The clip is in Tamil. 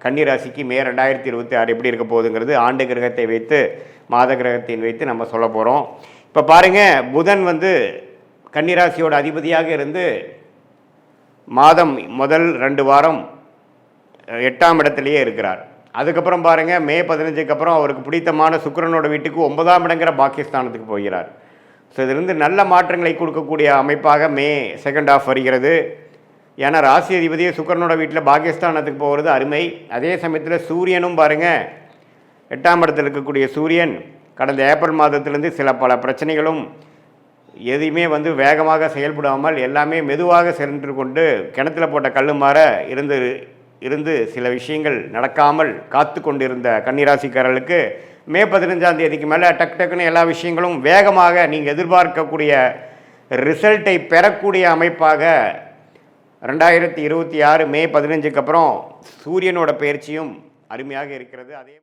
கன்னி ராசிக்கு மே 2026 எப்படி இருக்க போகுதுங்கிறது ஆண்டு கிரகத்தை வைத்து மாத கிரகத்தின் வைத்து நம்ம சொல்ல போகிறோம். இப்போ பாருங்கள், புதன் வந்து கன்னிராசியோட அதிபதியாக இருந்து மாதம் முதல் 2 வாரம் 8ஆம் இடத்துலையே இருக்கிறார். அதுக்கப்புறம் பாருங்கள், மே 15க்கு அப்புறம் அவருக்கு பிடித்தமான சுக்கிரனோட வீட்டுக்கு 9ஆம் இடங்கிற பாகிஸ்தானத்துக்கு போகிறார். ஸோ இதிலிருந்து நல்ல மாற்றங்களை கொடுக்கக்கூடிய அமைப்பாக மே செகண்ட் ஹாஃப் வருகிறது. ஏன்னா ராசி அதிபதியே சுக்கிரனோட வீட்டில் பாகிஸ்தானத்துக்கு போகிறது அருமை. அதே சமயத்தில் சூரியனும் பாருங்கள், 8ஆம் இடத்தில் இருக்கக்கூடிய சூரியன் கடந்த ஏப்ரல் மாதத்திலிருந்து பல பிரச்சனைகளும் எதையுமே வந்து வேகமாக செயல்படாமல் எல்லாமே மெதுவாக சென்று கொண்டு கிணத்துல போட்ட கல் மாற இருந்து சில விஷயங்கள் நடக்காமல் காத்து கொண்டிருந்த கன்னிராசிக்காரர்களுக்கு மே 15ஆம் தேதிக்கு மேலே டக்குன்னு எல்லா விஷயங்களும் வேகமாக நீங்கள் எதிர்பார்க்கக்கூடிய ரிசல்ட்டை பெறக்கூடிய அமைப்பாக 2026 மே 15க்கு அப்புறம் சூரியனோட பயிற்சியும் அருமையாக இருக்கிறது. அதே